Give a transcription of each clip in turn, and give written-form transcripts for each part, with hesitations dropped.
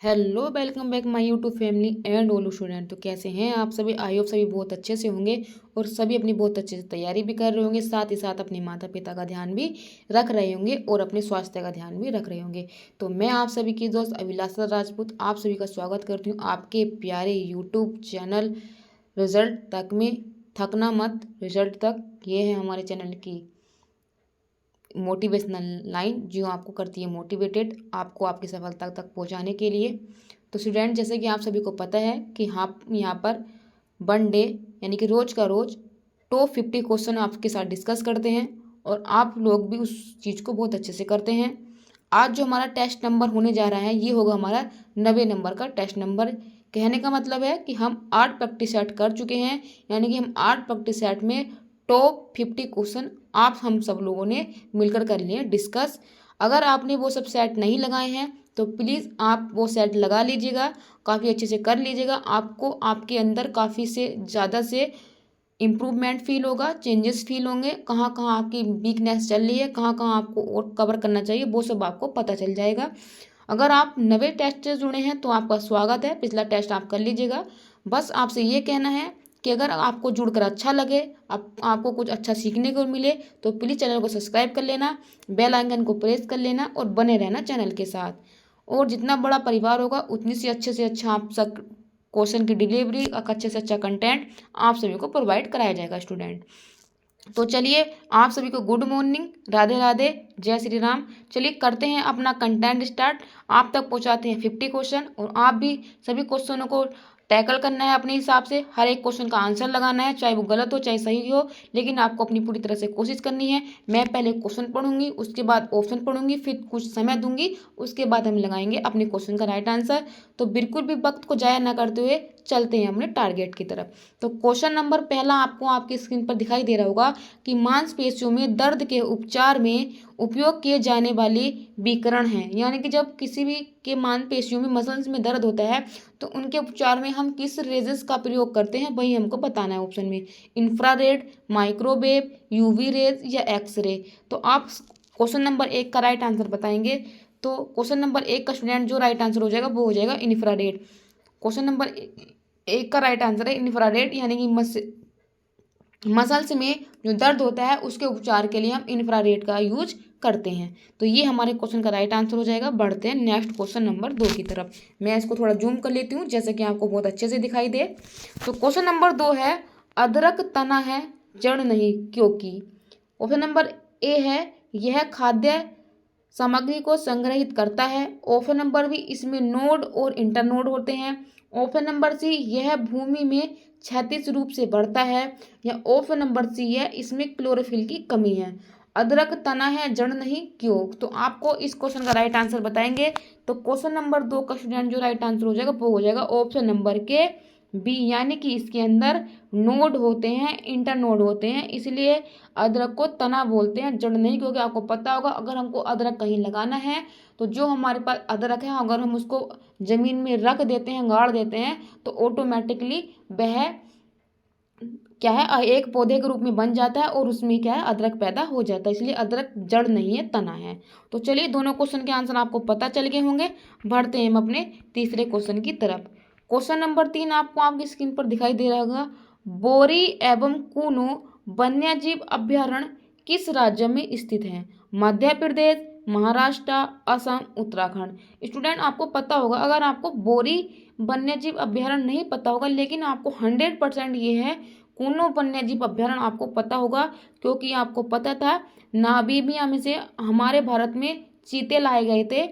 Hello, welcome back my YouTube family and Olu student. तो कैसे हैं आप सभी? आई होप सभी बहुत अच्छे से होंगे और सभी अपनी बहुत अच्छे से तैयारी भी कर रहे होंगे, साथ ही साथ अपने माता पिता का ध्यान भी रख रहे होंगे और अपने स्वास्थ्य का ध्यान भी रख रहे होंगे। तो मैं आप सभी की दोस्त अभिलाषा राजपूत आप सभी का स्वागत करती हूँ आपके प्यारे यूट्यूब चैनल रिजल्ट तक में। थकना मत, रिजल्ट तक। ये है हमारे चैनल की मोटिवेशनल लाइन जो आपको करती है मोटिवेटेड, आपको आपकी सफलता तक पहुंचाने के लिए। तो स्टूडेंट, जैसे कि आप सभी को पता है कि आप यहाँ पर वन डे यानी कि रोज़ का रोज़ टॉप 50 क्वेश्चन आपके साथ डिस्कस करते हैं और आप लोग भी उस चीज़ को बहुत अच्छे से करते हैं। आज जो हमारा टेस्ट नंबर होने जा रहा है ये होगा हमारा 90 नंबर का टेस्ट नंबर। कहने का मतलब है कि हम 8 प्रैक्टिस सेट कर चुके हैं, यानी कि हम 8 प्रैक्टिस सेट में टॉप 50 क्वेश्चन आप हम सब लोगों ने मिलकर कर लिए डिस्कस। अगर आपने वो सब सेट नहीं लगाए हैं तो प्लीज़ आप वो सेट लगा लीजिएगा, काफ़ी अच्छे से कर लीजिएगा। आपको आपके अंदर काफ़ी से ज़्यादा से इम्प्रूवमेंट फील होगा, चेंजेस फील होंगे, कहाँ कहाँ आपकी वीकनेस चल रही है, कहाँ कहाँ आपको और कवर करना चाहिए, वो सब आपको पता चल जाएगा। अगर आप नए टेस्ट से जुड़े हैं तो आपका स्वागत है, पिछला टेस्ट आप कर लीजिएगा। बस आपसे ये कहना है कि अगर आपको जुड़कर अच्छा लगे, आपको कुछ अच्छा सीखने को मिले तो प्लीज़ चैनल को सब्सक्राइब कर लेना, बेल आइकन को प्रेस कर लेना और बने रहना चैनल के साथ। और जितना बड़ा परिवार होगा उतनी सी अच्छे से अच्छा आप सब क्वेश्चन की डिलीवरी, अच्छे से अच्छा कंटेंट आप सभी को प्रोवाइड कराया जाएगा स्टूडेंट। तो चलिए, आप सभी को गुड मॉर्निंग, राधे राधे, जय श्री राम। चलिए करते हैं अपना कंटेंट स्टार्ट। आप तक पहुंचाते हैं 50 क्वेश्चन और आप भी सभी क्वेश्चनों को टैकल करना है अपने हिसाब से। हर एक क्वेश्चन का आंसर लगाना है, चाहे वो गलत हो चाहे सही हो, लेकिन आपको अपनी पूरी तरह से कोशिश करनी है। मैं पहले क्वेश्चन पढ़ूंगी, उसके बाद ऑप्शन पढ़ूंगी, फिर कुछ समय दूंगी, उसके बाद हम लगाएंगे अपने क्वेश्चन का राइट आंसर। तो बिल्कुल भी वक्त को जाया ना करते हुए चलते हैं अपने टारगेट की तरफ। तो क्वेश्चन नंबर पहला आपको आपकी स्क्रीन पर दिखाई दे रहा होगा कि मांसपेशियों में दर्द के उपचार में उपयोग किए जाने वाले विकरण हैं। यानी कि जब किसी भी के मांसपेशियों में मसल्स में दर्द होता है तो उनके उपचार में हम किस रेजेस का प्रयोग करते हैं वही हमको बताना है ऑप्शन में। इंफ्रारेड, माइक्रोवेव, यूवी रेज या एक्सरे। तो आप क्वेश्चन नंबर 1 का राइट आंसर बताएंगे। तो क्वेश्चन नंबर 1 का स्टूडेंट जो राइट आंसर हो जाएगा वो हो जाएगा इंफ्रारेड। क्वेश्चन नंबर 1 का राइट आंसर है इंफ्रारेड, यानी कि मसल्स में जो दर्द होता है उसके उपचार के लिए हम इंफ्रारेड का यूज करते हैं। तो ये हमारे क्वेश्चन का राइट आंसर हो जाएगा। बढ़ते हैं नेक्स्ट क्वेश्चन नंबर 2 की तरफ। मैं इसको थोड़ा जूम कर लेती हूँ जैसे कि आपको बहुत अच्छे से दिखाई दे। तो क्वेश्चन नंबर 2 है, अदरक तना है जड़ नहीं क्योंकि। ऑप्शन नंबर ए है, यह खाद्य सामग्री को संग्रहित करता है। ऑप्शन नंबर बी, इसमें नोड और इंटरनोड होते हैं। ऑप्शन नंबर सी, यह भूमि में क्षैतिज रूप से बढ़ता है। या ऑप्शन नंबर सी है, इसमें क्लोरोफिल की कमी है। अदरक तना है जड़ नहीं क्यों? तो आपको इस क्वेश्चन का राइट आंसर बताएंगे। तो क्वेश्चन नंबर 2 का स्टूडेंट जो राइट आंसर हो जाएगा वो हो जाएगा ऑप्शन नंबर के बी, यानी कि इसके अंदर नोड होते हैं, इंटरनोड होते हैं, इसलिए अदरक को तना बोलते हैं, जड़ नहीं। क्योंकि आपको पता होगा अगर हमको अदरक कहीं लगाना है तो जो हमारे पास अदरक है अगर हम उसको जमीन में रख देते हैं, गाड़ देते हैं, तो ऑटोमेटिकली वह क्या है, एक पौधे के रूप में बन जाता है और उसमें क्या है, अदरक पैदा हो जाता है। इसलिए अदरक जड़ नहीं है, तना है। तो चलिए, दोनों क्वेश्चन के आंसर आपको पता चल गए होंगे। बढ़ते हैं हम अपने तीसरे क्वेश्चन की तरफ। क्वेश्चन नंबर 3 आपको आपकी स्क्रीन पर दिखाई दे रहा होगा, बोरी एवं कूनो वन्यजीव अभ्यारण्य किस राज्य में स्थित है? मध्य प्रदेश, महाराष्ट्र, असम, उत्तराखंड। स्टूडेंट, आपको पता होगा, अगर आपको बोरी वन्यजीव अभ्यारण्य नहीं पता होगा लेकिन आपको 100% ये है कूनो वन्यजीव अभ्यारण्य आपको पता होगा, क्योंकि आपको पता था नामीबिया में से हमारे भारत में चीते लाए गए थे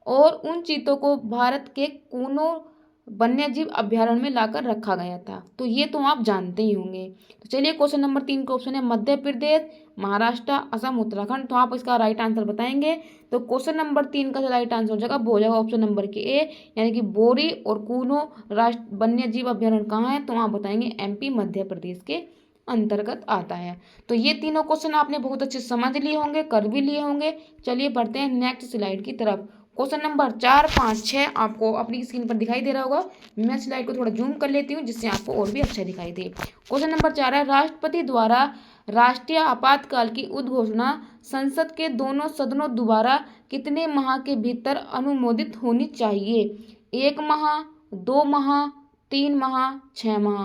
और उन चीतों को भारत के कूनो वन्यजीव अभ्यारण्य में लाकर रखा गया था। तो ये तो आप जानते ही होंगे। तो चलिए, क्वेश्चन नंबर 3 का ऑप्शन है मध्य प्रदेश, महाराष्ट्र, असम, उत्तराखंड। तो आप इसका राइट आंसर बताएंगे। तो क्वेश्चन नंबर 3 का जो राइट आंसर हो जाएगा वो हो जाएगा ऑप्शन नंबर के ए, यानी कि बोरी और कूनो राष्ट्र वन्यजीव अभ्यारण्य कहाँ है? तो आप बताएंगे एमपी, मध्य प्रदेश के अंतर्गत आता है। तो ये तीनों क्वेश्चन आपने बहुत अच्छे समझ लिए होंगे, कर भी लिए होंगे। चलिए बढ़ते हैं नेक्स्ट स्लाइड की तरफ। क्वेश्चन नंबर 4, 5, 6 आपको अपनी स्क्रीन पर दिखाई दे रहा होगा। मैं स्लाइड को थोड़ा जूम कर लेती हूँ जिससे आपको और भी अच्छा दिखाई दे। क्वेश्चन नंबर 4 है, राष्ट्रपति द्वारा राष्ट्रीय आपातकाल की उद्घोषणा संसद के दोनों सदनों द्वारा कितने माह के भीतर अनुमोदित होनी चाहिए? 1 माह, 2 माह, 3 माह, 6 माह।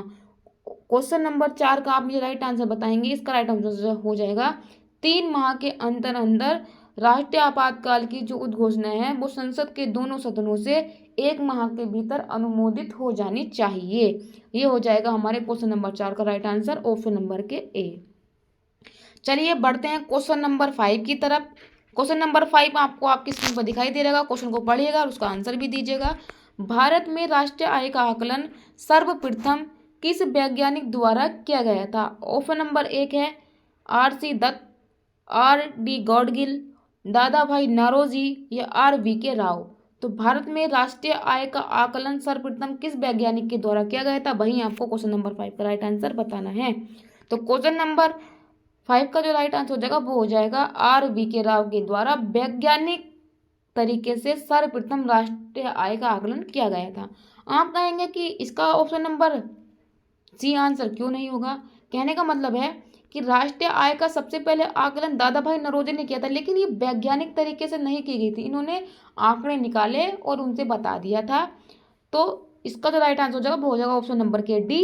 क्वेश्चन नंबर 4 का आप मुझे राइट आंसर बताएंगे। इसका राइट आंसर हो जाएगा 3 माह के अंदर अंदर राष्ट्रीय आपातकाल की जो उद्घोषणा है वो संसद के दोनों सदनों से 1 माह के भीतर अनुमोदित हो जानी चाहिए। ये हो जाएगा हमारे क्वेश्चन नंबर 4 का राइट आंसर, ऑप्शन नंबर के ए। चलिए बढ़ते हैं क्वेश्चन नंबर 5 की तरफ। क्वेश्चन नंबर 5 आपको आपकी स्क्रीन पर दिखाई दे रहेगा। क्वेश्चन को पढ़िएगा और उसका आंसर भी दीजिएगा। भारत में राष्ट्रीय आय का आकलन सर्वप्रथम किस वैज्ञानिक द्वारा किया गया था? ऑप्शन नंबर 1 है R.C. दत्त, R.D. गॉडगिल, दादा भाई नौरोजी या R.V.K. राव। तो भारत में राष्ट्रीय आय का आकलन सर्वप्रथम किस वैज्ञानिक के द्वारा किया गया था, वही आपको क्वेश्चन नंबर 5 का राइट आंसर बताना है। तो क्वेश्चन नंबर 5 का जो राइट आंसर हो जाएगा वो हो जाएगा R.V.K. राव के द्वारा वैज्ञानिक तरीके से सर्वप्रथम राष्ट्रीय आय का आकलन किया गया था। आप कहेंगे कि इसका ऑप्शन नंबर सी आंसर क्यों नहीं होगा? कहने का मतलब है कि राष्ट्रीय आय का सबसे पहले आकलन दादा भाई नौरोजी ने किया था, लेकिन ये वैज्ञानिक तरीके से नहीं की गई थी। इन्होंने आंकड़े निकाले और उनसे बता दिया था। तो इसका जो राइट आंसर हो जाएगा वो हो जाएगा ऑप्शन नंबर के डी,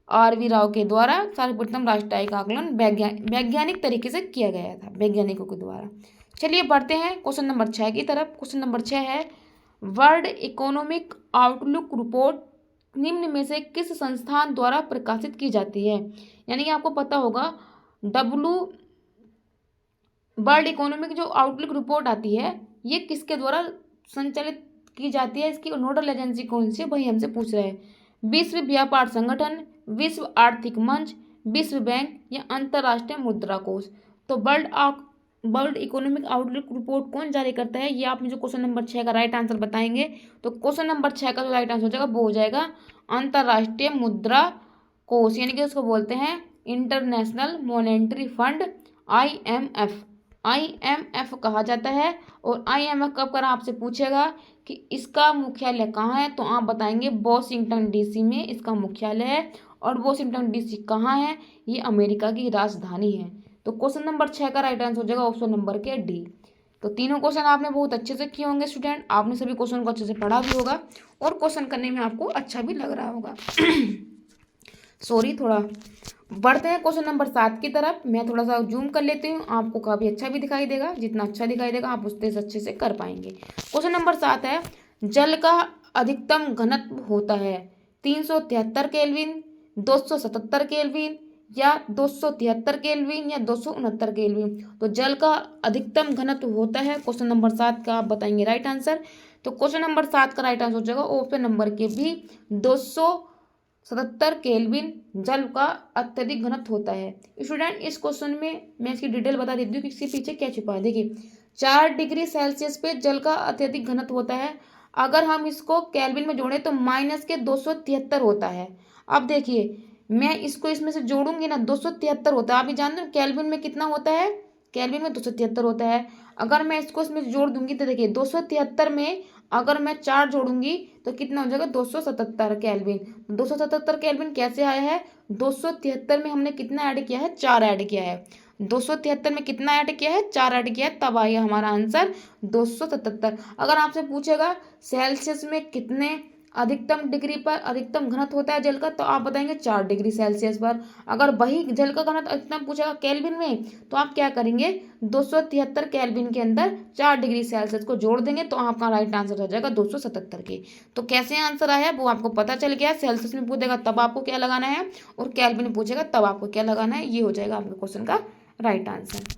R.V. राव के द्वारा सर्वप्रथम राष्ट्रीय आय का आकलन वैज्ञानिक तरीके से किया गया था, वैज्ञानिकों के द्वारा। चलिए बढ़ते हैं क्वेश्चन नंबर 6 की तरफ। क्वेश्चन नंबर 6 है वर्ल्ड इकोनॉमिक आउटलुक रिपोर्ट निम्न में से किस संस्थान द्वारा प्रकाशित की जाती है? यानी कि आपको पता होगा वर्ल्ड इकोनॉमिक जो आउटलुक रिपोर्ट आती है ये किसके द्वारा संचालित की जाती है? इसकी नोडल एजेंसी कौन सी है वही हमसे पूछ रहे हैं। विश्व व्यापार संगठन, विश्व आर्थिक मंच, विश्व बैंक या अंतर्राष्ट्रीय मुद्रा कोष। तो वर्ल्ड इकोनॉमिक आउटलुक रिपोर्ट कौन जारी करता है, ये आप मुझे क्वेश्चन नंबर 6 का राइट आंसर बताएंगे। तो क्वेश्चन नंबर 6 का जो राइट आंसर हो जाएगा वो हो जाएगा अंतर्राष्ट्रीय मुद्रा कोष, यानी कि उसको बोलते हैं इंटरनेशनल मॉनेटरी फंड, IMF कहा जाता है। और IMF कब कर आपसे पूछेगा कि इसका मुख्यालय कहाँ है, तो आप बताएंगे वॉशिंगटन DC में इसका मुख्यालय है। और वॉशिंगटन DC कहाँ है? ये अमेरिका की राजधानी है। तो क्वेश्चन नंबर 6 का राइट आंसर हो जाएगा ऑप्शन नंबर के डी। तो तीनों क्वेश्चन आपने बहुत अच्छे से किए होंगे स्टूडेंट, आपने सभी क्वेश्चन को अच्छे से पढ़ा भी होगा और क्वेश्चन करने में आपको अच्छा भी लग रहा होगा। सॉरी, थोड़ा बढ़ते हैं क्वेश्चन नंबर 7 की तरफ। मैं थोड़ा सा जूम कर लेती हूँ, आपको काफ़ी अच्छा भी दिखाई देगा। जितना अच्छा दिखाई देगा आप उतने अच्छे से कर पाएंगे। क्वेश्चन नंबर 7 है जल का अधिकतम घनत्व होता है 373 केल्विन, 277 केल्विन या 273 केल्विन या 269 केल्विन। तो जल का अधिकतम घनत्व होता है क्वेश्चन नंबर 7 का, आप बताएंगे राइट आंसर। तो क्वेश्चन नंबर 7 का राइट आंसर हो जाएगा ऑप्शन नंबर के भी 277 केल्विन जल का अत्यधिक घनत्व होता है। स्टूडेंट इस क्वेश्चन में मैं इसकी डिटेल बता देती हूँ कि इसके पीछे क्या छिपा है। देखिए 4 डिग्री सेल्सियस पे जल का अत्यधिक घनत्व होता है। अगर हम इसको केल्विन में जोड़ें तो -273 होता है। अब देखिए मैं इसको इसमें से जोड़ूंगी ना, 273 होता है। आप ही जानते हो केल्विन में कितना होता है? केल्विन में 273 होता है। अगर मैं इसको इसमें से जोड़ दूंगी तो देखिए 273 में अगर मैं 4 जोड़ूंगी तो कितना हो जाएगा 277 केल्विन। 277 केल्विन कैसे आया है? 273 में हमने कितना ऐड किया है? 4 ऐड किया है। 273 में कितना ऐड किया है? 4 ऐड किया है, तब आया हमारा आंसर 277। अगर आपसे पूछेगा सेल्सियस में कितने अधिकतम डिग्री पर अधिकतम घनत्व होता है जल का, तो आप बताएंगे 4 डिग्री सेल्सियस पर। अगर वही जल का घनत्व अधिकतम पूछेगा केल्विन में, तो आप क्या करेंगे 273 केल्विन के अंदर 4 डिग्री सेल्सियस को जोड़ देंगे, तो आपका राइट आंसर हो जाएगा 277 के। तो कैसे आंसर आया वो आपको पता चल गया। सेल्सियस में पूछेगा तब आपको क्या लगाना है और केल्विन में पूछेगा तब आपको क्या लगाना है। ये हो जाएगा आपके क्वेश्चन का राइट आंसर।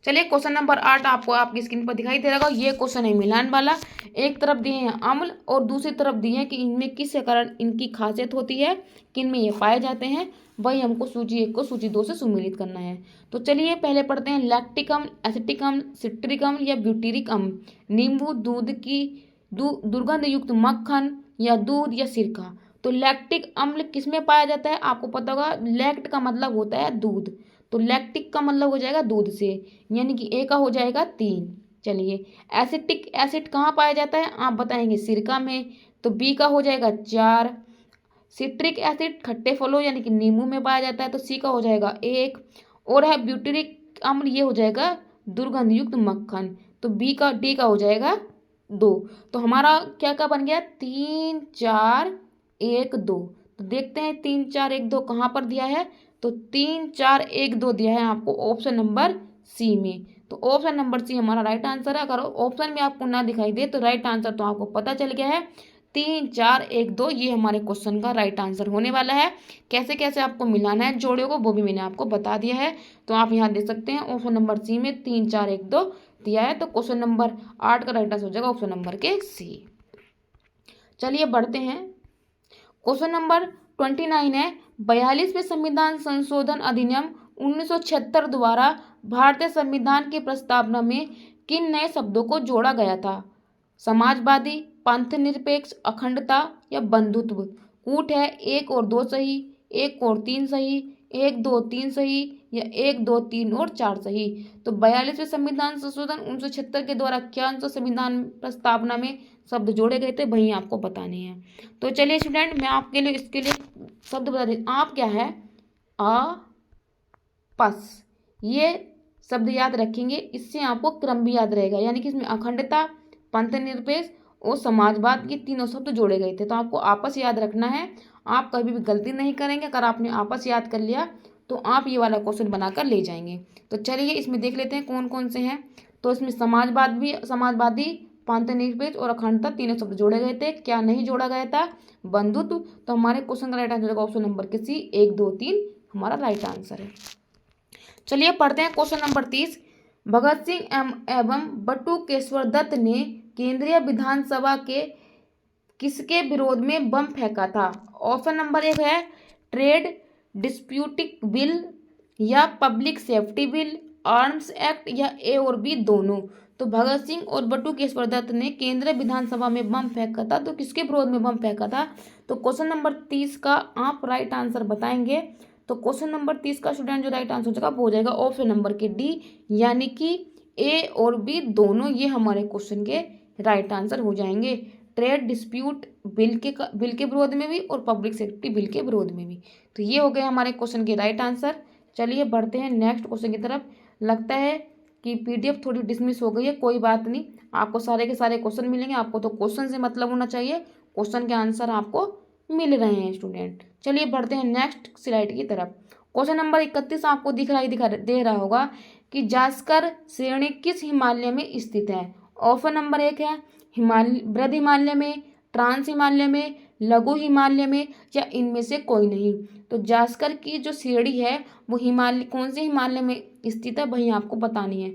चलिए क्वेश्चन नंबर 8 आपको आपकी स्क्रीन पर दिखाई दे रहा होगा। ये क्वेश्चन है मिलान वाला। एक तरफ दिए हैं अम्ल और दूसरी तरफ दिए हैं कि इनमें किस कारण इनकी खासियत होती है, किन में ये पाए जाते हैं। वही हमको सूची 1 को सूची 2 से सुमेलित करना है। तो चलिए पहले पढ़ते हैं लैक्टिक अम्ल, एसिटिक अम्ल, सिट्रिक अम्ल या ब्यूटेरिक अम्ल। नींबू, दूध की दुर्गंध युक्त मक्खन या दूध या सिरका। तो लैक्टिक अम्ल किसमें पाया जाता है? आपको पता होगा लैक्ट का मतलब होता है दूध, तो लैक्टिक का मतलब हो जाएगा दूध से, यानी कि ए का हो जाएगा 3। चलिए एसिटिक एसिड कहाँ पाया जाता है? आप बताएंगे सिरका में, तो बी का हो जाएगा 4। सिट्रिक एसिड खट्टे फलों यानी कि नींबू में पाया जाता है, तो सी का हो जाएगा 1। और है ब्यूटेरिक अम्ल, ये हो जाएगा दुर्गंध युक्त मक्खन, तो डी का हो जाएगा 2। तो हमारा क्या क्या बन गया, 3 4 1 2। तो देखते हैं 3 4 1 2 कहाँ पर दिया है, तो 3 4 1 2 दिया है आपको ऑप्शन नंबर सी में। तो ऑप्शन नंबर सी हमारा राइट आंसर है। अगर ऑप्शन में आपको ना दिखाई दे तो राइट आंसर तो आपको पता चल गया है, 3 4 1 2 ये हमारे क्वेश्चन का राइट आंसर होने वाला है। कैसे कैसे आपको मिलाना है जोड़े को वो भी मैंने आपको बता दिया है। तो आप यहाँ देख सकते हैं ऑप्शन नंबर सी में 3 4 1 2 दिया है। तो क्वेश्चन नंबर 8 का राइट आंसर हो जाएगा ऑप्शन नंबर के सी। चलिए बढ़ते हैं, क्वेश्चन नंबर 29 है, 42वें संविधान संशोधन अधिनियम 1976 द्वारा भारतीय संविधान की प्रस्तावना में किन नए शब्दों को जोड़ा गया था? समाजवादी, पंथनिरपेक्ष, अखंडता या बंधुत्व। कूट है 1 और 2 सही, 1 और 3 सही, 1 2 3 सही या 1 2 3 और 4 सही। तो 42वें संविधान संशोधन 1976 के द्वारा क्या संविधान प्रस्तावना में शब्द जोड़े गए थे वही आपको बताने हैं। तो चलिए स्टूडेंट, मैं आपके लिए इसके लिए शब्द बता देती हूँ। आप क्या है, आपस, ये शब्द याद रखेंगे, इससे आपको क्रम भी याद रहेगा। यानी कि इसमें अखंडता, पंथनिरपेक्ष और समाजवाद ये तीनों शब्द जोड़े गए थे। तो आपको आपस याद रखना है, आप कभी भी गलती नहीं करेंगे। अगर आपने आपस याद कर लिया तो आप ये वाला क्वेश्चन बनाकर ले जाएंगे। तो चलिए इसमें देख लेते हैं कौन कौन से हैं। तो इसमें समाजवादी, पंथनिरपेक्ष और अखंडता तीनों शब्द जोड़े गए थे। क्या नहीं जोड़ा गया था, बंधुत्व। तो हमारे क्वेश्चन का राइट आंसर होगा ऑप्शन नंबर के सी, 1 2 3 हमारा राइट आंसर है। चलिए पढ़ते हैं क्वेश्चन नंबर 30, भगत सिंह एवं बटुकेश्वर दत्त ने केंद्रीय विधानसभा के किसके विरोध में बम फेंका था? ऑप्शन नंबर 1 है ट्रेड डिस्प्यूटिंग बिल या public safety bill, arms act या ए और बी दोनों। तो भगत सिंह और बटुकेश्वर दत्त ने केंद्रीय विधानसभा में बम फेंका था, तो किसके विरोध में बम फेंका था? तो क्वेश्चन नंबर 30 का आप राइट आंसर बताएंगे। तो क्वेश्चन नंबर 30 का स्टूडेंट जो राइट आंसर हो जाएगा वो हो जाएगा ऑप्शन नंबर के डी, यानी कि ए और बी दोनों ये हमारे क्वेश्चन के राइट आंसर हो जाएंगे। ट्रेड डिस्प्यूट बिल के विरोध में भी और पब्लिक सेफ्टी बिल के विरोध में भी। तो ये हो गए हमारे क्वेश्चन के राइट आंसर। चलिए बढ़ते हैं नेक्स्ट क्वेश्चन की तरफ। लगता है कि पीडीएफ थोड़ी डिसमिस हो गई है, कोई बात नहीं, आपको सारे के सारे क्वेश्चन मिलेंगे। आपको तो क्वेश्चन से मतलब होना चाहिए, क्वेश्चन के आंसर आपको मिल रहे हैं स्टूडेंट। चलिए बढ़ते हैं नेक्स्ट स्लाइड की तरफ। क्वेश्चन नंबर 31 आपको दे रहा होगा कि जास्कर श्रेणी किस हिमालय में स्थित है? ऑप्शन नंबर 1 है वृद्ध हिमालय में, ट्रांस हिमालय में, लघु हिमालय में या इनमें से कोई नहीं। तो जास्कर की जो श्रेणी है वो हिमालय कौन से हिमालय में स्थित है वही आपको बतानी है।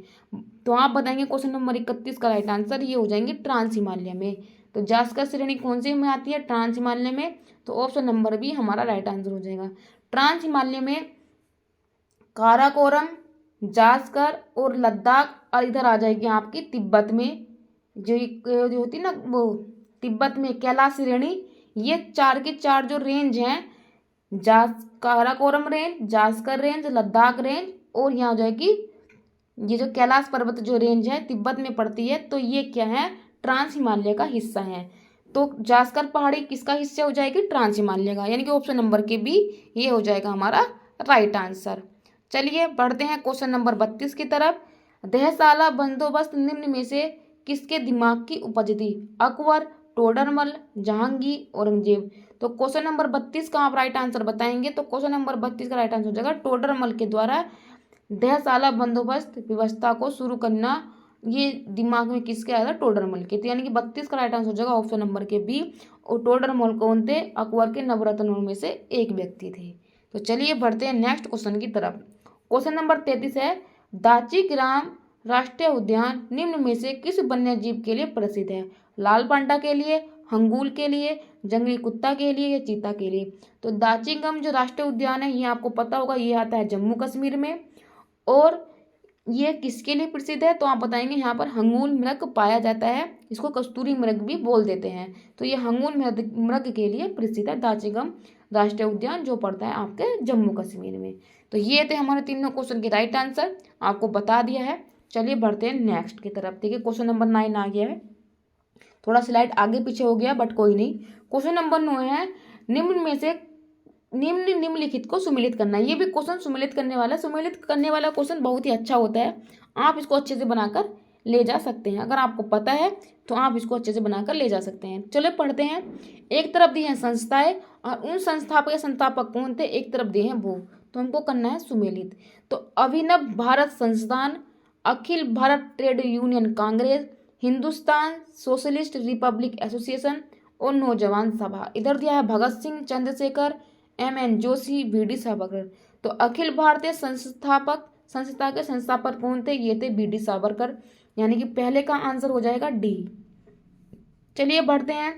तो आप बताएंगे क्वेश्चन नंबर 31 का राइट आंसर ये हो जाएंगे ट्रांस हिमालय में। तो जास्कर श्रेणी कौन से में आती है? ट्रांस हिमालय में। तो ऑप्शन नंबर बी हमारा राइट आंसर हो जाएगा। ट्रांस हिमालय में काराकोरम, जास्कर और लद्दाख, और इधर आ जाएगी आपकी तिब्बत में जो होती है ना वो तिब्बत में कैलाश श्रेणी। ये 4 के 4 जो रेंज हैं, Karakoram range, Zanskar range, Ladakh range और यहाँ हो जाएगी ये जो कैलाश पर्वत जो रेंज है तिब्बत में पड़ती है। तो ये क्या है? ट्रांस हिमालय का हिस्सा है। तो जास्कर पहाड़ी किसका हिस्सा हो जाएगी? ट्रांस हिमालय का, यानी कि ऑप्शन नंबर के बी ये हो जाएगा हमारा राइट आंसर। चलिए बढ़ते हैं क्वेश्चन नंबर 32 की तरफ। दहसाला बंदोबस्त निम्न में से किसके दिमाग की उपज थी? अकबर, टोडरमल, जहांगीर, औरंगजेब। तो क्वेश्चन नंबर 32 का आप राइट आंसर बताएंगे। तो क्वेश्चन नंबर 32 का राइट आंसर हो जाएगा टोडरमल के द्वारा दहसाला बंदोबस्त व्यवस्था को शुरू करना, ये दिमाग में किसके आया था? टोडरमल के। तो यानी कि 32 का राइट आंसर हो जाएगा ऑप्शन नंबर के बी। और टोडरमल कौन थे? अकबर के नवरत्नों में से एक व्यक्ति थे। तो चलिए बढ़ते हैं नेक्स्ट क्वेश्चन की तरफ। क्वेश्चन नंबर 33 है, दाची-ग्राम राष्ट्रीय उद्यान निम्न में से किस वन्य जीव के लिए प्रसिद्ध है? लाल पांडा के लिए, हंगूल के लिए, जंगली कुत्ता के लिए या चीता के लिए। तो दाची-ग्राम जो राष्ट्रीय उद्यान है ये आपको पता होगा, ये आता है जम्मू कश्मीर में। और ये किसके लिए प्रसिद्ध है? तो आप बताएंगे यहाँ पर हंगूल मृग पाया जाता है, इसको कस्तूरी मृग भी बोल देते हैं। तो ये हंगूल मृग के लिए प्रसिद्ध है दाची-ग्राम राष्ट्रीय उद्यान, जो पड़ता है आपके जम्मू कश्मीर में। तो ये थे हमारे तीनों क्वेश्चन के राइट आंसर, आपको बता दिया है। चलिए बढ़ते हैं नेक्स्ट की तरफ। देखिए क्वेश्चन नंबर 9 आ गया है, थोड़ा स्लाइड आगे पीछे हो गया बट कोई नहीं। क्वेश्चन नंबर 9 है, निम्नलिखित को सुमेलित करना। ये भी क्वेश्चन सुमेलित करने वाला क्वेश्चन बहुत ही अच्छा होता है, आप इसको अच्छे से बनाकर ले जा सकते हैं। अगर आपको पता है तो आप इसको अच्छे से बनाकर ले जा सकते हैं। चलो पढ़ते हैं। एक तरफ दी हैं संस्थाएं और उन संस्थापक या संस्थापक कौन थे, एक तरफ दिए हैं वो, तो हमको करना है सुमेलित। तो Abhinav Bharat Sansthan, Akhil Bharat Trade Union Congress, Hindustan Socialist Republic Association और नौजवान सभा। इधर दिया है भगत सिंह, चंद्रशेखर, एम.एन. जोशी, बी.डी. सावरकर। तो अखिल भारतीय संस्था के संस्थापक कौन थे, ये थे बी.डी. सावरकर, यानी कि पहले का आंसर हो जाएगा डी। चलिए बढ़ते हैं।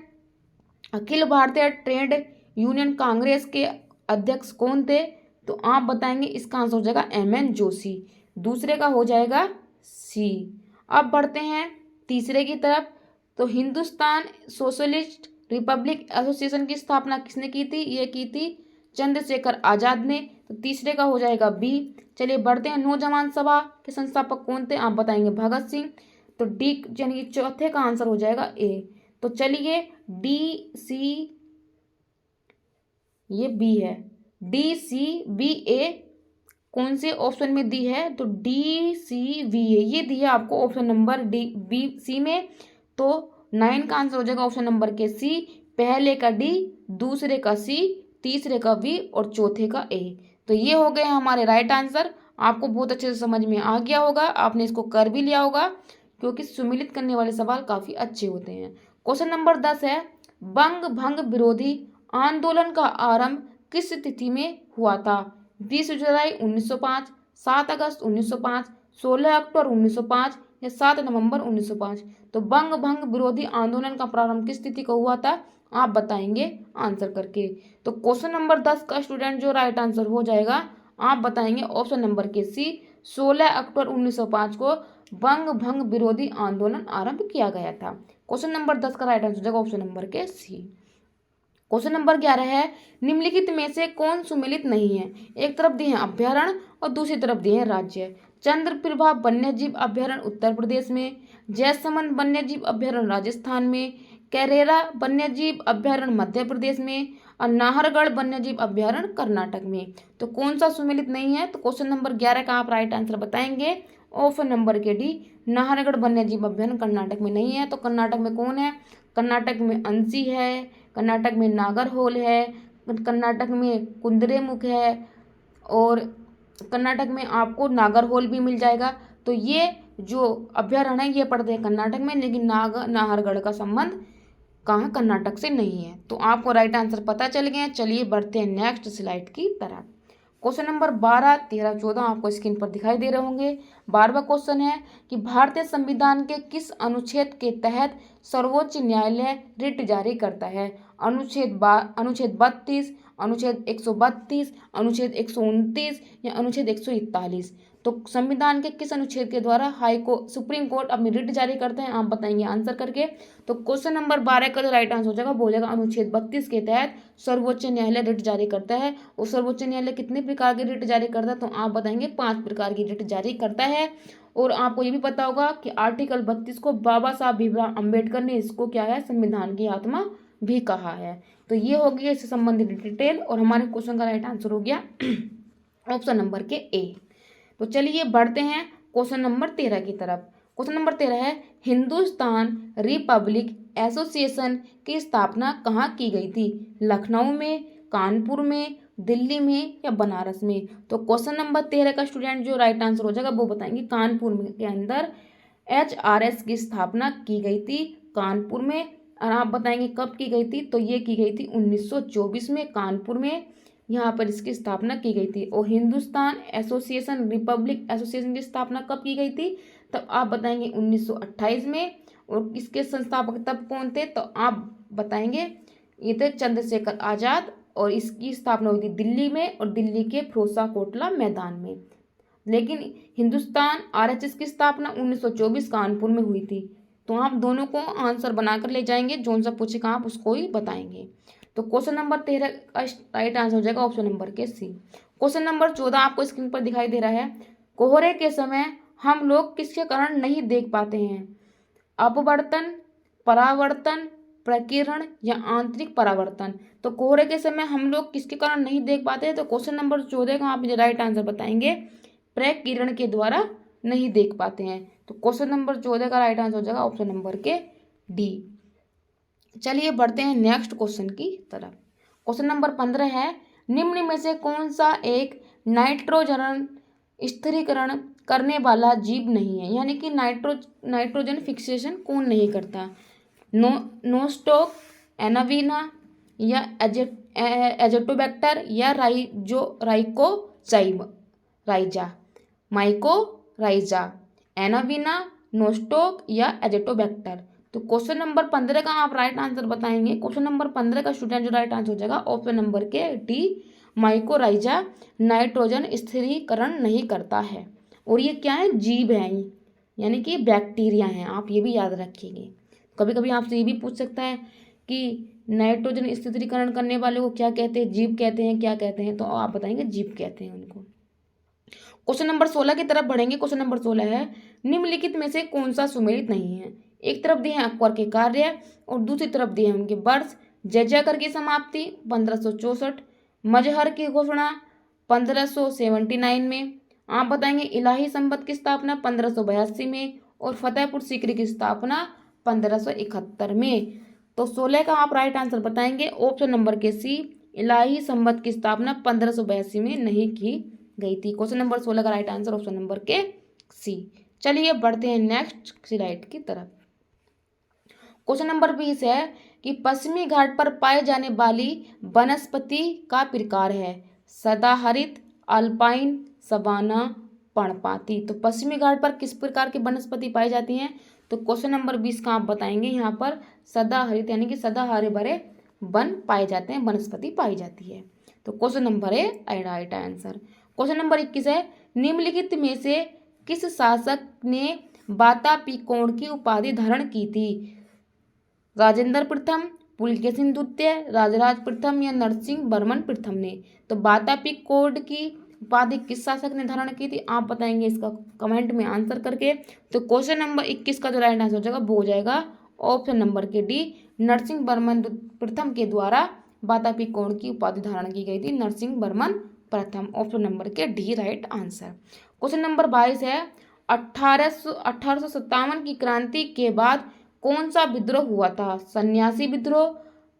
अखिल भारतीय ट्रेड यूनियन कांग्रेस के अध्यक्ष कौन थे, तो आप बताएंगे इसका आंसर हो जाएगा एम.एन. जोशी। दूसरे का हो जाएगा सी। अब बढ़ते हैं तीसरे की तरफ। तो हिंदुस्तान सोशलिस्ट रिपब्लिक एसोसिएशन की स्थापना किसने की थी, ये की थी चंद्रशेखर आजाद ने। तो तीसरे का हो जाएगा बी। चलिए बढ़ते हैं। नौजवान सभा के संस्थापक कौन थे, आप बताएंगे भगत सिंह। तो डी यानी चौथे का आंसर हो जाएगा ए। तो चलिए डी सी, ये बी है, डी सी बी ए कौन से ऑप्शन में दी है, तो डी सी वी ए ये दी है आपको option number D B C में। तो 9 का आंसर हो जाएगा ऑप्शन नंबर के सी। पहले का डी, दूसरे का सी, तीसरे का वी और चौथे का ए। तो ये हो गए हमारे राइट आंसर। आपको बहुत अच्छे से समझ में आ गया होगा, आपने इसको कर भी लिया होगा, क्योंकि सुमिलित करने वाले सवाल काफी अच्छे होते हैं। क्वेश्चन नंबर 10 है, बंग भंग विरोधी आंदोलन का आरंभ किस तिथि में हुआ था। 20 जुलाई 1905, 7 अगस्त 1905, 16 अक्टूबर 1905 या 7 नवंबर 1905। तो बंग भंग विरोधी आंदोलन का प्रारंभ किस तिथि को हुआ था, आप बताएंगे आंसर करके। तो क्वेश्चन नंबर 10 का स्टूडेंट जो राइट आंसर हो जाएगा, आप बताएंगे ऑप्शन नंबर के सी। 16 अक्टूबर 1905 को बंग भंग विरोधी आंदोलन आरंभ किया गया था। क्वेश्चन नंबर 10 का राइट आंसर हो जाएगा ऑप्शन नंबर के सी। क्वेश्चन नंबर 11 है, निम्नलिखित में से कौन सुमेलित नहीं है। एक तरफ दिए हैं अभ्यारण्य और दूसरी तरफ दिए हैं राज्य। चंद्रप्रभा वन्यजीव अभ्यारण्य उत्तर प्रदेश में, जयसमंद वन्यजीव अभ्यारण्य राजस्थान में, कैरेरा वन्यजीव अभ्यारण्य मध्य प्रदेश में और नाहरगढ़ वन्यजीव अभ्यारण्य कर्नाटक में। तो कौन सा सुमेलित नहीं है, तो क्वेश्चन नंबर 11 का आप राइट आंसर बताएंगे ऑप्शन नंबर के डी, नाहरगढ़ वन्यजीव अभ्यारण्य कर्नाटक में नहीं है। तो कर्नाटक में कौन है, कर्नाटक में अंसी है, कर्नाटक में नागरहोल है, कर्नाटक में कुद्रेमुख है और कर्नाटक में आपको नागरहोल भी मिल जाएगा। तो ये जो अभ्यारण्य है ये पड़ते हैं कर्नाटक में, लेकिन नाहरगढ़ का संबंध कहाँ, कर्नाटक से नहीं है। तो आपको राइट आंसर पता चल गए। चलिए बढ़ते हैं नेक्स्ट स्लाइड की तरफ। क्वेश्चन नंबर 12, 13, 14 आपको स्क्रीन पर दिखाई दे रहे होंगे। 12वां क्वेश्चन है कि भारतीय संविधान के किस अनुच्छेद के तहत सर्वोच्च न्यायालय रिट जारी करता है। अनुच्छेद 32, अनुच्छेद 132, अनुच्छेद 129 या अनुच्छेद 141। तो संविधान के किस अनुच्छेद के द्वारा सुप्रीम कोर्ट अपनी रिट जारी करते हैं, आप बताएंगे आंसर करके। तो क्वेश्चन नंबर 12 का जो राइट आंसर हो जाएगा वो हो जाएगा अनुच्छेद 32 के तहत सर्वोच्च न्यायालय रिट जारी करता है। और सर्वोच्च न्यायालय कितने प्रकार की रिट जारी करता है, तो आप बताएंगे 5 प्रकार की रिट जारी करता है। और आपको ये भी पता होगा कि आर्टिकल 32 को बाबा साहब भीमराव अम्बेडकर ने इसको क्या है, संविधान की आत्मा भी कहा है। तो ये हो गया इससे संबंधित डिटेल और हमारे क्वेश्चन का राइट आंसर हो गया ऑप्शन नंबर के ए। तो चलिए बढ़ते हैं क्वेश्चन नंबर 13 की तरफ। क्वेश्चन नंबर 13 है, हिंदुस्तान रिपब्लिक एसोसिएशन की स्थापना कहाँ की गई थी। लखनऊ में, कानपुर में, दिल्ली में या बनारस में। तो क्वेश्चन नंबर 13 का स्टूडेंट जो राइट आंसर हो जाएगा वो बताएंगे कानपुर में के अंदर HRS की स्थापना की गई थी कानपुर में। और आप बताएंगे कब की गई थी, तो ये की गई थी 1924 में कानपुर में, यहाँ पर इसकी स्थापना की गई थी। और हिंदुस्तान एसोसिएशन रिपब्लिक एसोसिएशन की स्थापना कब की गई थी, तब आप बताएंगे 1928 में। और इसके संस्थापक तब कौन थे, तो आप बताएंगे ये थे चंद्रशेखर आजाद। और इसकी स्थापना हुई थी दिल्ली में और दिल्ली के फिरोजशाह कोटला मैदान में। लेकिन हिंदुस्तान RHS की स्थापना 1924 कानपुर में हुई थी। तो आप दोनों को आंसर बनाकर ले जाएंगे, जो सा पूछेगा आप उसको ही बताएंगे। तो क्वेश्चन नंबर 13 का राइट आंसर हो जाएगा ऑप्शन नंबर के सी। क्वेश्चन नंबर 14 आपको स्क्रीन पर दिखाई दे रहा है, कोहरे के समय हम लोग किसके कारण नहीं देख पाते हैं। अपवर्तन, परावर्तन, प्रकीर्णन या आंतरिक परावर्तन। तो कोहरे के समय हम लोग किसके कारण नहीं देख पाते हैं, तो क्वेश्चन नंबर 14 का आप मुझे राइट आंसर बताएंगे प्रकीर्णन के द्वारा नहीं देख पाते हैं। तो क्वेश्चन नंबर 14 का राइट आंसर हो जाएगा ऑप्शन नंबर के डी। चलिए बढ़ते हैं नेक्स्ट क्वेश्चन की तरफ। क्वेश्चन नंबर 15 है, निम्न में से कौन सा एक नाइट्रोजन स्थिरीकरण करने वाला जीव नहीं है, यानी कि नाइट्रोजन फिक्सेशन कौन नहीं करता। नोस्टोक, एनावीना या एजेटोबैक्टर या माइकोराइजा, एनावीना, नोस्टोक या एजेटोबैक्टर। तो क्वेश्चन नंबर 15 का आप राइट आंसर बताएंगे। क्वेश्चन नंबर 15 का स्टूडेंट जो राइट आंसर हो जाएगा ऑप्शन नंबर के डी, माइकोराइजा नाइट्रोजन स्थिरीकरण नहीं करता है। और ये क्या है, जीव है, यानी कि बैक्टीरिया हैं, आप ये भी याद रखिएगा। कभी कभी आपसे ये भी पूछ सकता है कि नाइट्रोजन स्थिरीकरण करने वाले को क्या कहते हैं, जीव कहते हैं, क्या कहते हैं, तो आप बताएंगे जीव कहते हैं उनको। क्वेश्चन नंबर 16 की तरफ बढ़ेंगे। क्वेश्चन नंबर 16 है, निम्नलिखित में से कौन सा सुमेलित नहीं है। एक तरफ दिए हैं अकबर के कार्य और दूसरी तरफ दिए हैं उनके वर्ष। जयकर की समाप्ति 1564, मजहर की घोषणा 1579 में। आप बताएंगे इलाही संबत की स्थापना 1582 में और फतेहपुर सीकरी की स्थापना 1571 में। तो 16 का आप राइट आंसर बताएंगे ऑप्शन नंबर के सी, इलाही संबत की स्थापना 1582 में नहीं की गई थी। क्वेश्चन नंबर 16 का राइट आंसर ऑप्शन नंबर के सी। चलिए बढ़ते हैं नेक्स्ट स्लाइड की तरफ। क्वेश्चन नंबर 20 है कि पश्चिमी घाट पर पाए जाने वाली वनस्पति का प्रकार है, सदाहरित, अल्पाइन, सवाना, पर्णपाती। तो पश्चिमी घाट पर किस प्रकार की वनस्पति पाई जाती हैं, तो क्वेश्चन नंबर 20 का आप बताएंगे यहाँ पर सदाहरित यानी कि सदा हरे भरे वन पाए जाते हैं, वनस्पति पाई जाती है। तो question number A right answer. Question number 21 है, निम्नलिखित में से किस शासक ने वातापीकोण की उपाधि धारण की थी। राजेंद्र प्रथम, पुलकेशिन द्वितीय, राजराज प्रथम या नरसिंह वर्मन प्रथम ने। तो वातापीकोण की उपाधि किस शासक ने धारण की थी, आप बताएंगे इसका कमेंट में आंसर करके। तो क्वेश्चन नंबर 21 का जो राइट आंसर हो जाएगा वो हो जाएगा ऑप्शन नंबर के डी, नरसिंह वर्मन प्रथम के द्वारा वातापीकोण की उपाधि धारण की गई थी, नरसिंह वर्मन प्रथम, ऑप्शन नंबर के D right answer. Question number 22 है, 1857 की क्रांति के बाद कौन सा विद्रोह हुआ था। सन्यासी विद्रोह,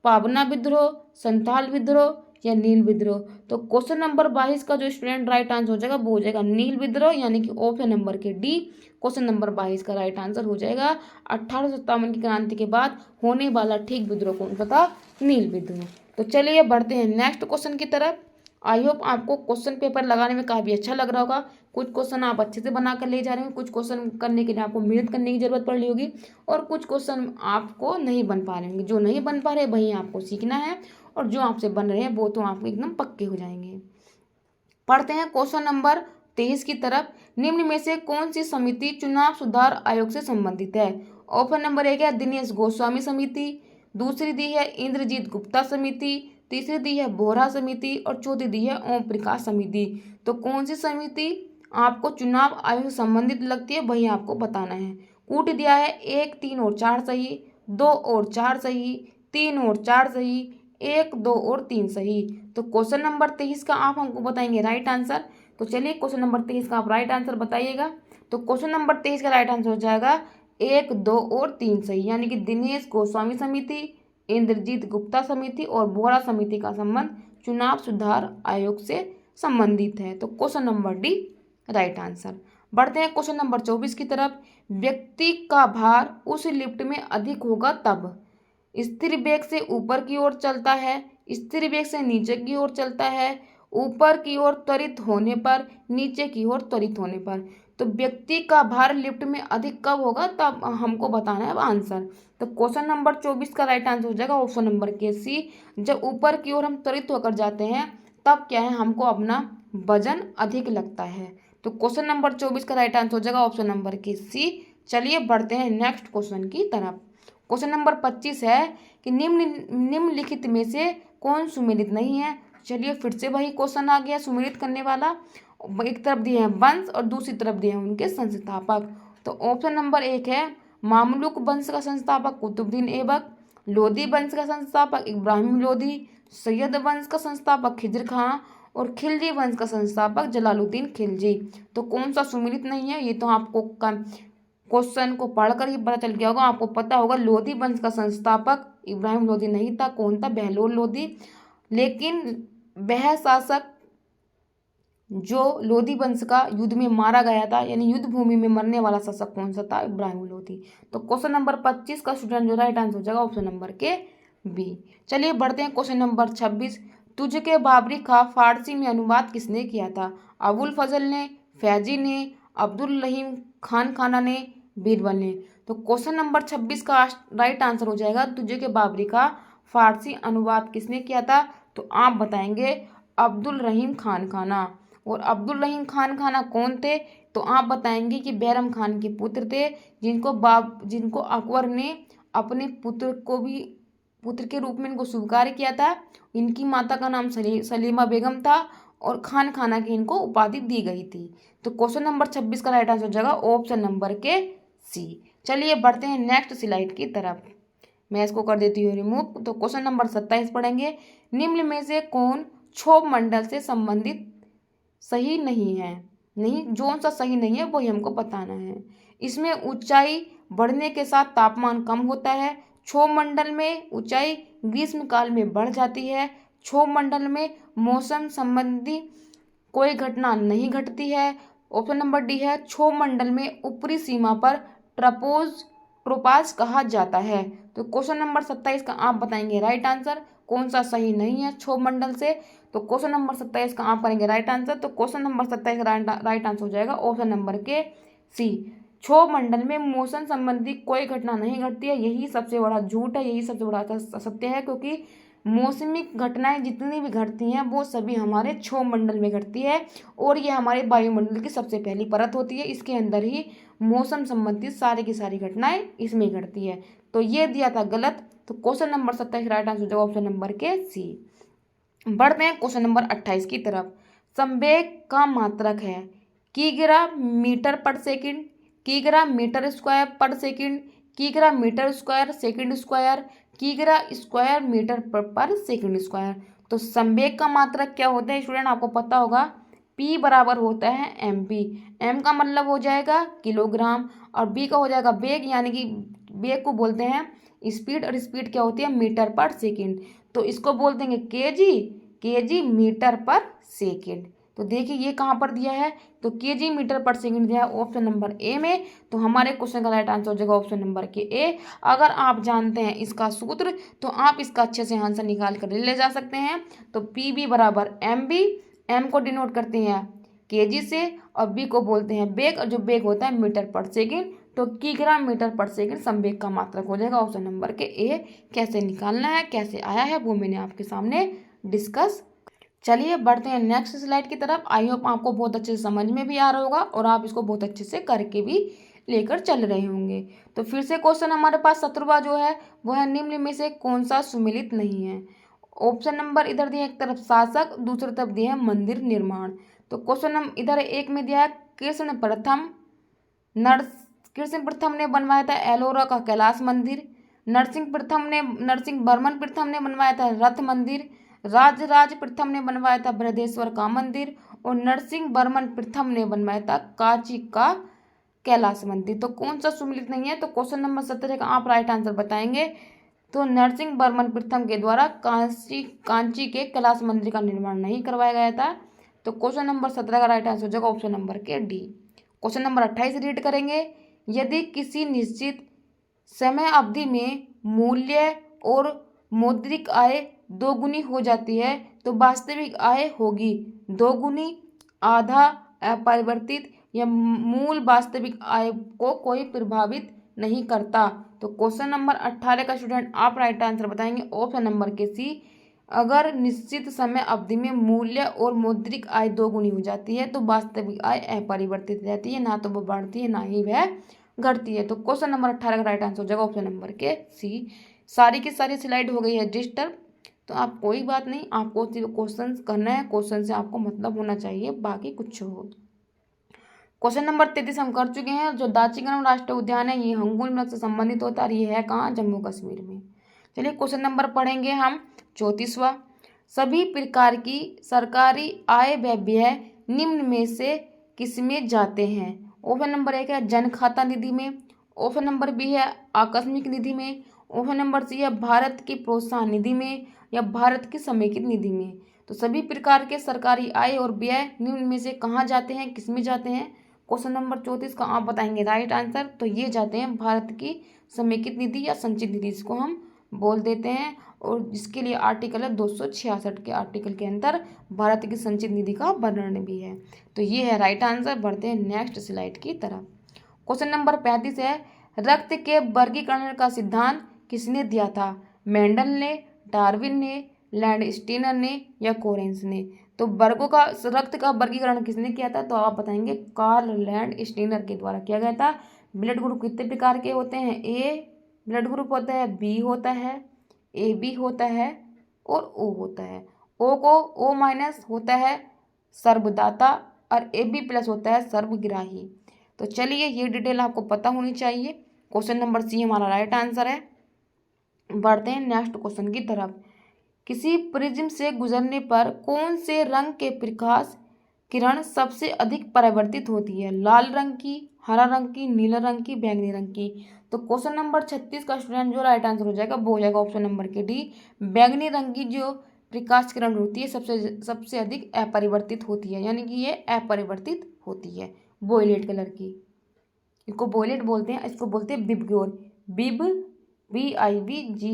पावना विद्रोह, संथाल विद्रोह या नील विद्रोह। तो क्वेश्चन नंबर 22 का जो स्टूडेंट राइट आंसर हो जाएगा वो हो जाएगा नील विद्रोह, यानी कि ऑप्शन नंबर के डी क्वेश्चन नंबर 22 का राइट आंसर हो जाएगा। 1857 की क्रांति के बाद होने वाला ठीक विद्रोह कौन सा था, नील विद्रोह। तो चलिए बढ़ते हैं नेक्स्ट क्वेश्चन की तरफ। आई होप आपको क्वेश्चन पेपर लगाने में काफ़ी अच्छा लग रहा होगा। कुछ क्वेश्चन आप अच्छे से बना कर ले जा रहे हैं, कुछ क्वेश्चन करने के लिए आपको मेहनत करने की जरूरत पड़ रही होगी और कुछ क्वेश्चन आपको नहीं बन पा रहे होंगे। जो नहीं बन पा रहे वही आपको सीखना है और जो आपसे बन रहे हैं वो तो आपको एकदम पक्के हो जाएंगे। पढ़ते हैं क्वेश्चन नंबर 23 की तरफ। निम्न में से कौन सी समिति चुनाव सुधार आयोग से संबंधित है। ऑप्शन नंबर 1 है दिनेश गोस्वामी समिति, दूसरी दी है इंद्रजीत गुप्ता समिति, तीसरी दी है बोहरा समिति और चौथी दी है ओम प्रकाश समिति। तो कौन सी समिति आपको चुनाव आयोग से संबंधित लगती है वही आपको बताना है। कूट दिया है 1, 3 और 4 सही, 2 और 4 सही, 3 और 4 सही, 1, 2 और 3 सही। तो क्वेश्चन नंबर 23 का आप हमको बताएंगे राइट आंसर। तो चलिए क्वेश्चन नंबर 23 का आप राइट आंसर बताइएगा। तो क्वेश्चन नंबर 23 का राइट आंसर हो जाएगा 1, 2 और 3 सही, यानी कि दिनेश गोस्वामी समिति, इंद्रजीत गुप्ता समिति और बोहरा समिति का संबंध चुनाव सुधार आयोग से संबंधित है। तो question number D right answer. बढ़ते हैं क्वेश्चन नंबर 24 की तरफ। व्यक्ति का भार उस लिफ्ट में अधिक होगा तब स्थिर वेग से ऊपर की ओर चलता है, स्थिर वेग से नीचे की ओर चलता है, ऊपर की ओर त्वरित होने पर, नीचे की ओर त्वरित होने पर। तो व्यक्ति का भार लिफ्ट में अधिक कब होगा तब हमको बताना है आंसर। तो क्वेश्चन नंबर 24 का राइट आंसर हो जाएगा ऑप्शन नंबर के सी, जब ऊपर की ओर हम त्वरित होकर जाते हैं तब क्या है हमको अपना वजन अधिक लगता है। तो क्वेश्चन नंबर 24 का राइट आंसर हो जाएगा ऑप्शन नंबर के सी। चलिए बढ़ते हैं नेक्स्ट क्वेश्चन की तरफ। क्वेश्चन नंबर 25 है कि निम्नलिखित में से कौन सुमेलित नहीं है। चलिए फिर से वही क्वेश्चन आ गया सुमेलित करने वाला। एक तरफ दिए हैं वंश और दूसरी तरफ दिए हैं उनके संस्थापक। तो ऑप्शन नंबर 1 है मामलुक वंश का संस्थापक कुतुबुद्दीन ऐबक, लोधी वंश का संस्थापक इब्राहिम लोधी, सैयद वंश का संस्थापक खिज्र खां और खिलजी वंश का संस्थापक जलालुद्दीन खिलजी। तो कौन सा सुमेलित नहीं है ये तो आपको क्वेश्चन को पढ़कर ही पता चल गया होगा, आपको पता होगा लोधी वंश का संस्थापक इब्राहिम लोधी नहीं था। कौन था? बहलोल लोधी। लेकिन वह शासक जो लोधी वंश का युद्ध में मारा गया था, यानी युद्ध भूमि में मरने वाला शासक कौन सा था? इब्राहिम लोधी। तो क्वेश्चन नंबर 25 का स्टूडेंट जो राइट आंसर हो जाएगा ऑप्शन नंबर के बी। चलिए बढ़ते हैं क्वेश्चन नंबर 26। तुझके बाबरी का फारसी में अनुवाद किसने किया था? अबुल फजल ने, फैजी ने, अब्दुल रहीम खान खाना ने, बीरबल ने। तो क्वेश्चन नंबर 26 का राइट आंसर हो जाएगा तुझके बाबरी का फारसी अनुवाद किसने किया था? तो आप बताएंगे अब्दुल रहीम खान खाना। और अब्दुल रहीम खान खाना कौन थे? तो आप बताएंगे कि बैरम खान के पुत्र थे, जिनको अकबर ने अपने पुत्र के रूप में इनको स्वीकार किया था। इनकी माता का नाम सलीमा बेगम था और खान खाना की इनको उपाधि दी गई थी। तो क्वेश्चन नंबर 26 का राइट आंसर हो जाएगा ऑप्शन नंबर के सी। चलिए बढ़ते हैं नेक्स्ट स्लाइड की तरफ। मैं इसको कर देती हूँ रिमूव। तो क्वेश्चन नंबर 27 पढ़ेंगे। निम्न में से कौन क्षोभ मंडल से संबंधित सही नहीं है? नहीं, जो सा सही नहीं है वही हमको बताना है। इसमें ऊंचाई बढ़ने के साथ तापमान कम होता है। क्षोभ मंडल में ऊंचाई ग्रीष्म काल में बढ़ जाती है। क्षोभ मंडल में मौसम संबंधी कोई घटना नहीं घटती है। ऑप्शन नंबर डी है क्षोभ मंडल में ऊपरी सीमा पर ट्रोपाज कहा जाता है। तो क्वेश्चन नंबर 27 का आप बताएंगे राइट आंसर, कौन सा सही नहीं है क्षोभ मंडल से। तो क्वेश्चन नंबर 27 का आप करेंगे राइट आंसर। तो क्वेश्चन नंबर 27 का राइट आंसर हो जाएगा ऑप्शन नंबर के सी। क्षोभ मंडल में मौसम संबंधी कोई घटना नहीं घटती है, यही सबसे बड़ा झूठ है, यही सबसे बड़ा सत्य है। क्योंकि मौसमी घटनाएं जितनी भी घटती हैं वो सभी हमारे क्षोभ मंडल में घटती है और ये हमारे वायुमंडल की सबसे पहली परत होती है। इसके अंदर ही मौसम संबंधित सारी की सारी घटनाएं इसमें घटती है। तो ये दिया था गलत। तो क्वेश्चन नंबर 27 राइट आंसर हो जाएगा ऑप्शन नंबर के सी। बढ़ते हैं क्वेश्चन नंबर 28 की तरफ। संवेग का मात्रक है किग्रा मीटर पर सेकंड, किग्रा मीटर स्क्वायर पर सेकंड, किग्रा मीटर स्क्वायर सेकंड स्क्वायर, किग्रा स्क्वायर मीटर पर सेकंड स्क्वायर। तो संवेग का मात्रक क्या होता है स्टूडेंट? आपको पता होगा P बराबर होता है MP। M का मतलब हो जाएगा किलोग्राम और B का हो जाएगा वेग, यानी कि वेग को बोलते हैं स्पीड और स्पीड क्या होती है? मीटर पर सेकंड। तो इसको बोल देंगे केजी मीटर पर सेकंड। तो देखिए ये कहाँ पर दिया है? तो केजी मीटर पर सेकंड दिया है ऑप्शन नंबर ए में। तो हमारे क्वेश्चन का राइट आंसर हो जाएगा ऑप्शन नंबर के ए। अगर आप जानते हैं इसका सूत्र तो आप इसका अच्छे से आंसर निकाल कर ले जा सकते हैं। तो PB बराबर MB, M को डिनोट करते हैं केजी से और B को बोलते हैं वेग, और जो वेग होता है मीटर पर सेकंड। तो किग्राम मीटर पर सेकंड संवेग का मात्रक हो जाएगा ऑप्शन नंबर के ए। कैसे निकालना है, कैसे आया है, वो मैंने आपके सामने डिस्कस। चलिए बढ़ते हैं नेक्स्ट स्लाइड की तरफ। आई होप आपको बहुत अच्छे से समझ में भी आ रहा होगा और आप इसको बहुत अच्छे से करके भी लेकर चल रहे होंगे। तो फिर से क्वेश्चन हमारे पास 17वां जो है वो है निम्न में से कौन सा सुमेलित नहीं है? ऑप्शन नंबर इधर दिया एक तरफ शासक, दूसरी तरफ दिया है मंदिर निर्माण। तो क्वेश्चन नंबर इधर एक में दिया है कृष्ण प्रथम ने बनवाया था एलोरा का कैलाश मंदिर। नरसिंह वर्मन प्रथम ने बनवाया था रथ मंदिर। राजराज प्रथम ने बनवाया था बृहदेश्वर का मंदिर और नरसिंह वर्मन प्रथम ने बनवाया था कांची का कैलाश मंदिर। तो कौन सा सुमेलित नहीं है? तो क्वेश्चन नंबर 17 का आप राइट आंसर बताएंगे। तो नरसिंह वर्मन प्रथम के द्वारा कांची के कैलाश मंदिर का निर्माण नहीं करवाया गया था। तो क्वेश्चन नंबर 17 का राइट आंसर हो जाएगा ऑप्शन नंबर के डी। क्वेश्चन नंबर 28 रीड करेंगे। यदि किसी निश्चित समय अवधि में मूल्य और मौद्रिक आय दोगुनी हो जाती है तो वास्तविक आय होगी दोगुनी, आधा, अपरिवर्तित या मूल वास्तविक आय को कोई प्रभावित नहीं करता। तो क्वेश्चन नंबर 18 का स्टूडेंट आप राइट आंसर बताएंगे ऑप्शन नंबर के सी। अगर निश्चित समय अवधि में मूल्य और मौद्रिक आय दोगुनी हो जाती है तो वास्तविक आय अपरिवर्तित रहती है, ना तो वो बढ़ती है ना ही वह घटती है। तो क्वेश्चन नंबर 18 का राइट आंसर हो जाएगा ऑप्शन नंबर के सी। सारी की सारी स्लाइड हो गई है डिस्टर्ब, तो आप कोई बात नहीं, आपको क्वेश्चन करना है, क्वेश्चन से आपको मतलब होना चाहिए, बाकी कुछ हो। क्वेश्चन नंबर 33 हम कर चुके हैं। जो दाचिगंगम राष्ट्रीय उद्यान है ये हंगुल मृग से संबंधित होता है और ये है कहाँ? जम्मू कश्मीर में। चलिए क्वेश्चन नंबर पढ़ेंगे हम 34वां। सभी प्रकार की सरकारी आय व व्यय निम्न में से किसमें जाते हैं? ऑप्शन नंबर 1 है जन खाता निधि में, ऑप्शन नंबर बी है आकस्मिक निधि में, ऑप्शन नंबर सी है भारत की प्रोत्साहन निधि में, या भारत की समेकित निधि में। तो सभी प्रकार के सरकारी आय और व्यय निम्न में से कहाँ जाते हैं, किस में जाते हैं? क्वेश्चन नंबर 34 का आप बताएंगे राइट आंसर। तो ये जाते हैं भारत की समेकित निधि या संचित निधि, जिसको हम बोल देते हैं, और जिसके लिए आर्टिकल है 266 के आर्टिकल के अंदर भारत की संचित निधि का वर्णन भी है। तो ये है राइट आंसर। बढ़ते हैं नेक्स्ट स्लाइड की तरफ। क्वेश्चन नंबर 35 है रक्त के वर्गीकरण का सिद्धांत किसने दिया था? मेंडल ने, डार्विन ने, लैंडस्टीनर ने, या कोरेंस ने? तो वर्गों का रक्त का वर्गीकरण किसने किया था? तो आप बताएंगे कार्ल लैंडस्टीनर के द्वारा किया गया था। ब्लड ग्रुप कितने प्रकार के होते हैं? ए ब्लड ग्रुप होता है, बी होता है, ए बी होता है, और ओ होता है। ओ को ओ माइनस होता है सर्वदाता, और ए बी प्लस होता है सर्वग्राही। तो चलिए ये डिटेल आपको पता होनी चाहिए। क्वेश्चन नंबर सी हमारा राइट आंसर है। बढ़ते हैं नेक्स्ट क्वेश्चन की तरफ। किसी प्रिज्म से गुजरने पर कौन से रंग के प्रकाश किरण सबसे अधिक परावर्तित होती है? लाल रंग की, हरा रंग की, नीला रंग की, बैंगनी रंग की? तो क्वेश्चन नंबर 36 का स्टूडेंट जो राइट आंसर हो जाएगा वो हो जाएगा ऑप्शन नंबर के डी। बैंगनी रंग की जो प्रकाश किरण होती है सबसे अधिक अपरिवर्तित होती है, यानी कि ये अपरिवर्तित होती है, वोयलेट कलर की। इसको वोयलेट बोलते हैं, इसको बोलते हैं विबग्योर। विब VIBGYOR।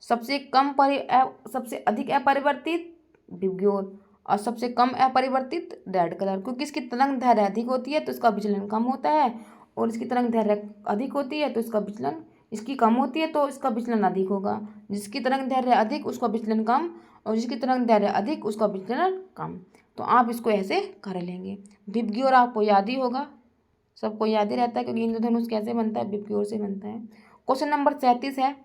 सबसे अधिक अपरिवर्तित विबग्योर, और सबसे कम अपरिवर्तित रेड कलर, क्योंकि इसकी तरंग दैर्घ्य अधिक होती है तो इसका विचलन कम होता है, और इसकी तरंग दैर्घ्य अधिक होती है तो इसका विचलन, इसकी कम होती है तो इसका विचलन अधिक होगा। जिसकी तरंग दैर्घ्य अधिक उसका विचलन कम, और जिसकी तरंग दैर्घ्य अधिक उसका विचलन कम। तो आप इसको ऐसे कर लेंगे। विबग्योर आपको याद ही होगा, सबको याद ही रहता है, क्योंकि इंद्रधनुष कैसे बनता है? विबग्योर से बनता है। क्वेश्चन नंबर 37 है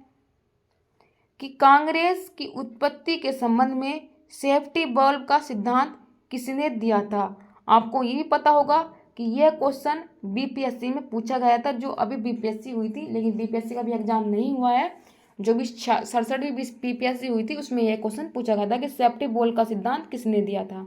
कि कांग्रेस की उत्पत्ति के संबंध में सेफ्टी बल्ब का सिद्धांत किसने दिया था? आपको ये भी पता होगा कि यह क्वेश्चन बीपीएससी में पूछा गया था, जो अभी बीपीएससी हुई थी, लेकिन बीपीएससी का भी एग्जाम नहीं हुआ है। जो भी 67वीं बीपीएससी हुई थी उसमें यह क्वेश्चन पूछा गया था कि सेफ्टी बल्ब का सिद्धांत किसने दिया था?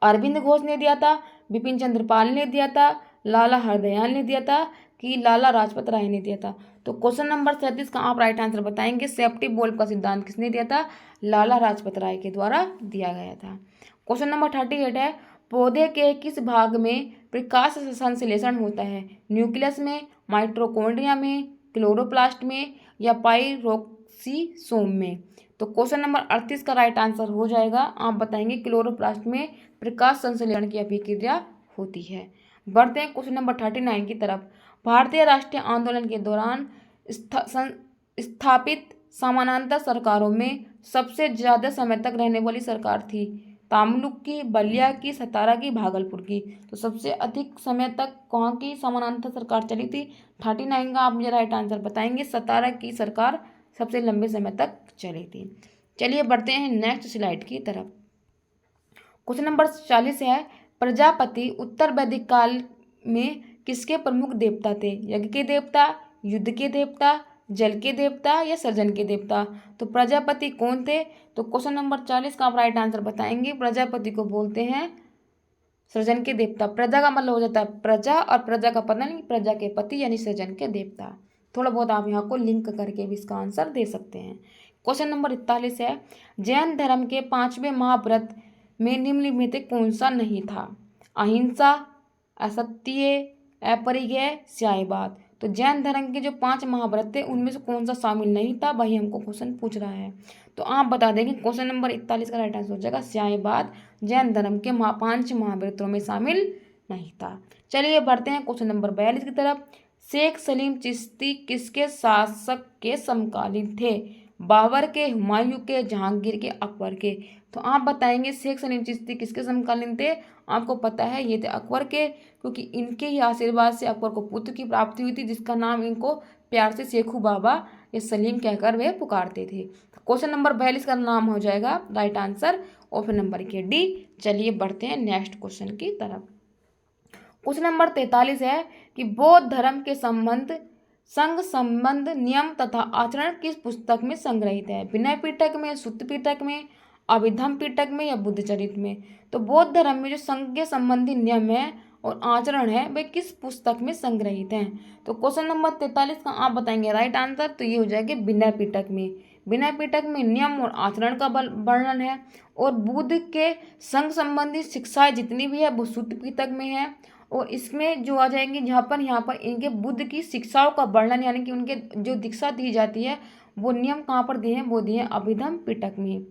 अरविंद घोष ने दिया था, बिपिन चंद्र पाल ने दिया था, लाला हरदयाल ने दिया था, कि लाला लाजपत राय ने दिया था? तो क्वेश्चन नंबर 37 का आप राइट आंसर बताएंगे। सेफ्टी बल्ब का सिद्धांत किसने दिया था? लाला लाजपत राय के द्वारा दिया गया था। क्वेश्चन नंबर 38 है पौधे के किस भाग में प्रकाश संश्लेषण होता है? न्यूक्लियस में, माइटोकॉन्ड्रिया में, क्लोरोप्लास्ट में, या पाइरोक्सीसोम में? तो क्वेश्चन नंबर 38 का राइट आंसर हो जाएगा, आप बताएंगे क्लोरोप्लास्ट में प्रकाश संश्लेषण की अभिक्रिया होती है। बढ़ते हैं क्वेश्चन नंबर 39 की तरफ। भारतीय राष्ट्रीय आंदोलन के दौरान स्थापित समानांतर सरकारों में सबसे ज्यादा समय तक रहने वाली सरकार थी? तमलुक की, बलिया की, सतारा की, भागलपुर की? तो सबसे अधिक समय तक कहाँ की समानांतर सरकार चली थी? 39 का आप मुझे राइट आंसर बताएंगे। सतारा की सरकार सबसे लंबे समय तक चली थी। चलिए बढ़ते हैं नेक्स्ट स्लाइड की तरफ। क्वेश्चन नंबर 40 है प्रजापति उत्तर वैदिक काल में किसके प्रमुख देवता थे? यज्ञ के देवता, युद्ध के देवता, जल के देवता, या सृजन के देवता? तो प्रजापति कौन थे? तो क्वेश्चन नंबर 40 का आप राइट आंसर बताएंगे। प्रजापति को बोलते हैं सृजन के देवता। प्रजा का मतलब हो जाता है प्रजा, और प्रजा का पता नहीं, प्रजा के पति यानी सृजन के देवता। थोड़ा बहुत आप यहाँ को लिंक करके भी इसका आंसर दे सकते हैं। क्वेश्चन नंबर 41 है जैन धर्म के 5वें महाव्रत में निम्नलिखित में कौन सा नहीं था? अहिंसा, असत्य, अपरिग्रह, स्यायवाद? तो जैन धर्म के जो 5 महाव्रत थे उनमें से कौन सा शामिल नहीं था, वही हमको क्वेश्चन पूछ रहा है। तो आप बता देंगे क्वेश्चन नंबर 41 का राइट आंसर हो जाएगा स्यायवाद जैन धर्म के 5 महाव्रतों में शामिल नहीं था। चलिए बढ़ते हैं क्वेश्चन नंबर 42 की तरफ। शेख सलीम चिश्ती किसके शासक के समकालीन थे? बाबर के, हुमायूं के, जहांगीर के, अकबर के? तो आप बताएंगे शेख सलीम चिश्ती किसके समकालीन थे? आपको पता है ये थे अकबर के, क्योंकि इनके ही आशीर्वाद से अकबर को पुत्र की प्राप्ति हुई थी, जिसका नाम इनको प्यार से शेखू बाबा या सलीम कहकर वे पुकारते थे। क्वेश्चन नंबर 42 का नाम हो जाएगा राइट आंसर ऑप्शन नंबर के डी। चलिए बढ़ते हैं नेक्स्ट क्वेश्चन की तरफ। क्वेश्चन नंबर 43 है कि बौद्ध धर्म के संघ संबंध नियम तथा आचरण किस पुस्तक में संग्रहित है? विनय पिटक में, सुत्त पिटक में, अभिधम पिटक में, या बुद्धचरित में? तो बौद्ध धर्म में जो संघ संबंधी नियम है और आचरण है वे किस पुस्तक में संग्रहित हैं? तो क्वेश्चन नंबर 43 का आप बताएंगे राइट आंसर। तो ये हो जाएगा विनय पिटक में। विनय पिटक में नियम और आचरण का वर्णन है। और बुद्ध के संघ संबंधी शिक्षाएं जितनी भी है वो सुत्त पिटक में है। और इसमें जो आ जाएंगे यहाँ पर इनके बुद्ध की शिक्षाओं का वर्णन, यानी कि उनके जो दीक्षा दी जाती है वो नियम कहाँ पर दिए हैं? वो दिए हैं अभिधम पिटक में।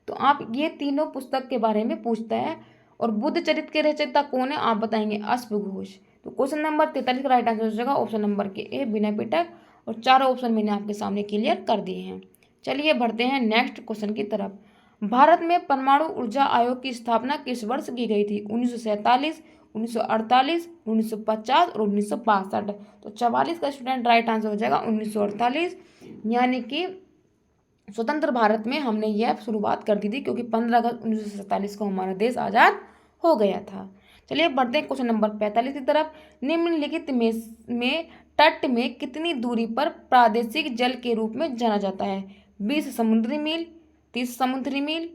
तो आप ये तीनों पुस्तक के बारे में पूछता है। और बुद्ध चरित्र के रचयिता कौन है? आप बताएंगे अश्व घोष। तो क्वेश्चन नंबर 43 का राइट आंसर हो जाएगा ऑप्शन नंबर के ए विनय पिटक। और चारों ऑप्शन मैंने आपके सामने क्लियर कर दिए हैं। चलिए बढ़ते हैं नेक्स्ट क्वेश्चन की तरफ। भारत में परमाणु ऊर्जा आयोग की स्थापना किस वर्ष की गई थी? 1947, 1948, 1950 और 1962। तो 44 का स्टूडेंट राइट आंसर हो जाएगा 1948, यानी कि स्वतंत्र भारत में हमने यह शुरुआत कर दी थी, क्योंकि 15 अगस्त 1947 को हमारा देश आज़ाद हो गया था। चलिए बढ़ते हैं क्वेश्चन नंबर 45 की तरफ। निम्नलिखित में तट में कितनी दूरी पर प्रादेशिक जल के रूप में जाना जाता है? 20 समुद्री मील, 30 समुद्री मील,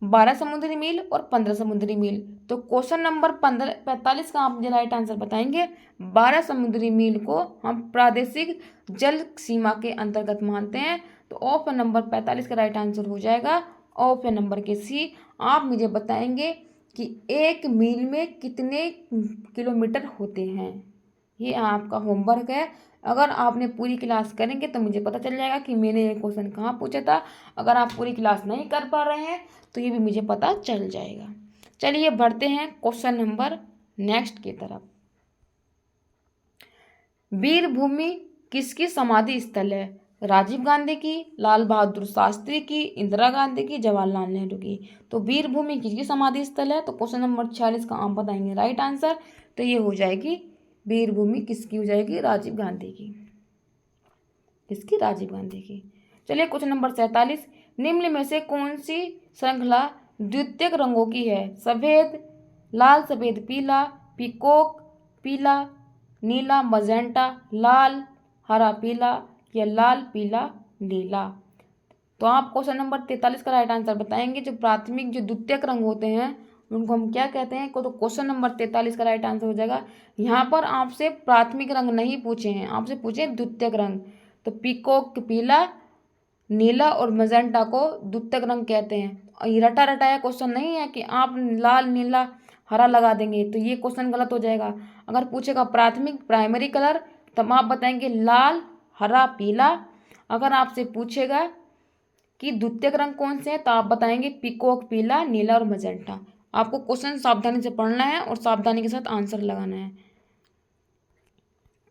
12 समुद्री मील और 15 समुद्री मील। तो क्वेश्चन नंबर 45 का आप मुझे राइट आंसर बताएंगे। 12 समुद्री मील को हम प्रादेशिक जल सीमा के अंतर्गत मानते हैं। तो ऑप्शन नंबर 45 का राइट आंसर हो जाएगा ऑप्शन नंबर के सी। आप मुझे बताएंगे कि 1 मील में कितने किलोमीटर होते हैं? ये आपका होमवर्क है। अगर आपने पूरी क्लास करेंगे तो मुझे पता चल जाएगा कि मैंने ये क्वेश्चन कहाँ पूछा था। अगर आप पूरी क्लास नहीं कर पा रहे हैं तो ये भी मुझे पता चल जाएगा। चलिए बढ़ते हैं क्वेश्चन नंबर नेक्स्ट की तरफ। वीरभूमि किसकी समाधि स्थल है? राजीव गांधी की, लाल बहादुर शास्त्री की, इंदिरा गांधी की, जवाहरलाल नेहरू की। तो वीरभूमि किसकी समाधि स्थल है? तो क्वेश्चन नंबर 46 का आप बताएंगे राइट आंसर। तो ये हो जाएगी वीरभूमि किसकी हो जाएगी? राजीव गांधी की। किसकी? राजीव गांधी की। चलिए क्वेश्चन नंबर 47। निम्न में से कौन सी श्रृंखला द्वितीयक रंगों की है? सफेद, लाल सफेद पीला, पीकॉक पीला, नीला मजेंटा, लाल हरा पीला या लाल पीला नीला। तो आप क्वेश्चन नंबर 43 का राइट आंसर बताएंगे। जो प्राथमिक जो द्वितीयक रंग होते हैं उनको हम क्या कहते हैं? तो क्वेश्चन नंबर 43 का राइट आंसर हो जाएगा। यहाँ पर आपसे प्राथमिक रंग नहीं पूछे हैं, आपसे पूछे द्वितीयक रंग। तो पीकॉक पीला, नीला और मजेंटा को द्वितीयक रंग कहते हैं। ये रटा रटाया क्वेश्चन नहीं है कि आप लाल नीला हरा लगा देंगे, तो ये क्वेश्चन गलत हो जाएगा। अगर पूछेगा प्राथमिक प्राइमरी कलर तब आप बताएंगे लाल हरा पीला। अगर आपसे पूछेगा कि द्वितीयक रंग कौन से हैं तो आप बताएंगे पीकॉक पीला, नीला और मजेंटा। आपको क्वेश्चन सावधानी से पढ़ना है और सावधानी के साथ आंसर लगाना है।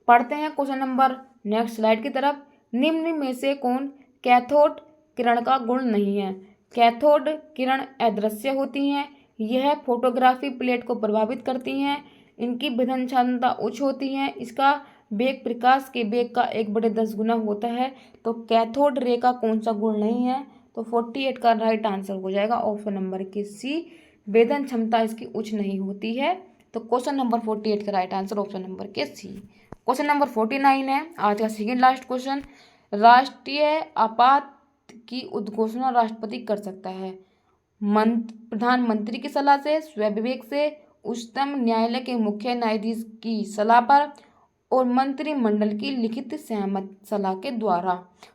पढ़ते हैं क्वेश्चन नंबर नेक्स्ट स्लाइड की तरफ। निम्न में से कौन कैथोड किरण का गुण नहीं है? कैथोड किरण अदृश्य होती हैं, यह फोटोग्राफी प्लेट को प्रभावित करती हैं, इनकी विधन क्षमता उच्च होती है, इसका वेग प्रकाश के वेग का 1/10 गुना होता है। तो कैथोड रे का कौन सा गुण नहीं है? तो 48 का राइट आंसर हो जाएगा ऑप्शन नंबर के सी। वेदन क्षमता इसकी उच्च नहीं होती है। तो क्वेश्चन नंबर 48 का राइट आंसर ऑप्शन नंबर के सी। क्वेश्चन नंबर 49 है आज का सेकेंड लास्ट क्वेश्चन। राष्ट्रीय आपात की उद्घोषणा राष्ट्रपति कर सकता है? प्रधानमंत्री की सलाह से, स्वविवेक से, उच्चतम न्यायालय के मुख्य न्यायाधीश की सलाह पर और मंत्रिमंडल की लिखित सहमत सलाह के द्वारा।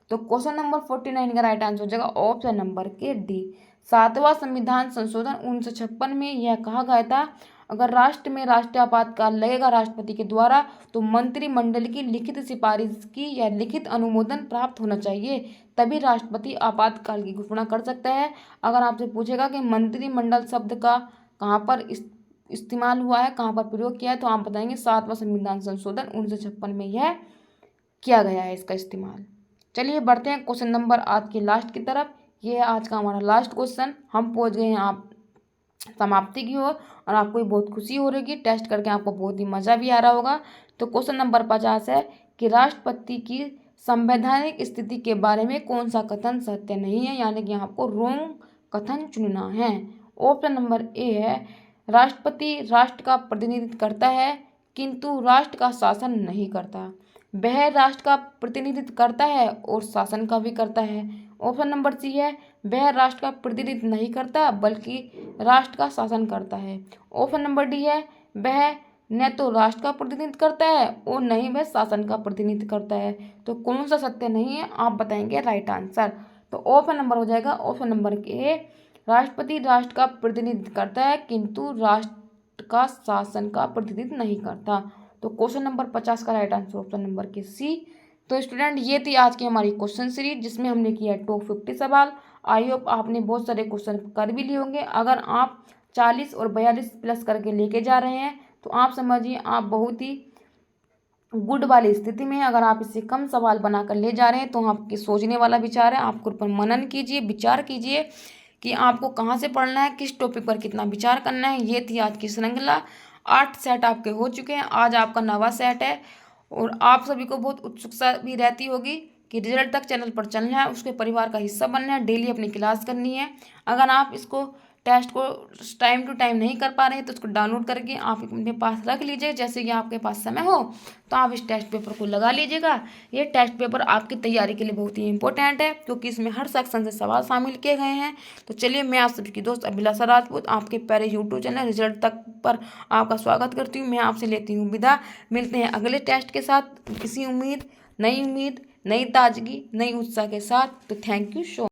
तो क्वेश्चन नंबर 49 का राइट आंसर हो जाएगा ऑप्शन नंबर के डी। 7वां संविधान संशोधन 1956 में यह कहा गया था अगर राष्ट्र में राष्ट्रीय आपातकाल लगेगा राष्ट्रपति के द्वारा तो मंत्रिमंडल की लिखित सिफारिश की या लिखित अनुमोदन प्राप्त होना चाहिए, तभी राष्ट्रपति आपातकाल की घोषणा कर सकता है। अगर आपसे पूछेगा कि मंत्रिमंडल शब्द का कहाँ पर इस्तेमाल हुआ है, कहाँ पर प्रयोग किया है, तो आप बताएंगे 7वां संविधान संशोधन 1956 में यह किया गया है इसका इस्तेमाल। चलिए बढ़ते हैं क्वेश्चन नंबर आज के लास्ट की तरफ। ये है आज का हमारा लास्ट क्वेश्चन। हम पहुंच गए हैं आप समाप्ति की ओर और आपको बहुत खुशी हो रही, टेस्ट करके आपको बहुत ही मज़ा भी आ रहा होगा। तो क्वेश्चन नंबर 50 है कि राष्ट्रपति की संवैधानिक स्थिति के बारे में कौन सा कथन सत्य नहीं है, यानी कि आपको रॉन्ग कथन चुनना है। ऑप्शन नंबर ए है राष्ट्रपति राष्ट्र का प्रतिनिधित्व करता है किंतु राष्ट्र का शासन नहीं करता। वह राष्ट्र का प्रतिनिधित्व करता है और शासन का भी करता है। ऑप्शन नंबर सी है वह राष्ट्र का प्रतिनिधित्व नहीं करता बल्कि राष्ट्र का शासन करता है। ऑप्शन नंबर डी है, वह न तो राष्ट्र का प्रतिनिधित्व करता है और न ही वह शासन का प्रतिनिधित्व करता है। तो कौन सा सत्य नहीं है, आप बताएंगे राइट आंसर। तो ऑप्शन नंबर हो जाएगा ऑप्शन नंबर ए, राष्ट्रपति राष्ट्र का प्रतिनिधित्व करता है किंतु राष्ट्र का शासन का प्रतिनिधित्व नहीं करता। तो क्वेश्चन नंबर 50 का राइट आंसर ऑप्शन नंबर के सी। तो स्टूडेंट ये थी आज की हमारी क्वेश्चन सीरीज जिसमें हमने किया टॉप 50 सवाल। आई होप आपने बहुत सारे क्वेश्चन कर भी लिए होंगे। अगर आप 40 और 42 प्लस करके लेके जा रहे हैं तो आप समझिए आप बहुत ही गुड वाली स्थिति में। अगर आप इससे कम सवाल बनाकर ले जा रहे हैं तो आपके सोचने वाला विचार है, आपके ऊपर मनन कीजिए, विचार कीजिए कि आपको कहाँ से पढ़ना है, किस टॉपिक पर कितना विचार करना है। ये थी आज की श्रृंखला। 8 सेट आपके हो चुके हैं, आज आपका 9वां सेट है और आप सभी को बहुत उत्सुकता भी रहती होगी कि रिजल्ट तक चैनल पर चलना है, उसके परिवार का हिस्सा बनना है, डेली अपनी क्लास करनी है। अगर आप इसको टेस्ट को टाइम टू टाइम नहीं कर पा रहे हैं तो उसको डाउनलोड करके आप अपने पास रख लीजिए। जैसे कि आपके पास समय हो तो आप इस टेस्ट पेपर को लगा लीजिएगा। ये टेस्ट पेपर आपकी तैयारी के लिए बहुत ही इंपॉर्टेंट है क्योंकि इसमें हर सेक्शन से सवाल शामिल किए गए हैं। तो चलिए, मैं आप सभी की दोस्त अभिलाषा राजपूत आपके प्यारे यूट्यूब चैनल रिजल्ट तक पर आपका स्वागत करती हूँ। मैं आपसे लेती हूँ विदा। मिलते हैं अगले टेस्ट के साथ इसी उम्मीद, नई ताजगी, नई उत्साह के साथ। तो थैंक यू सो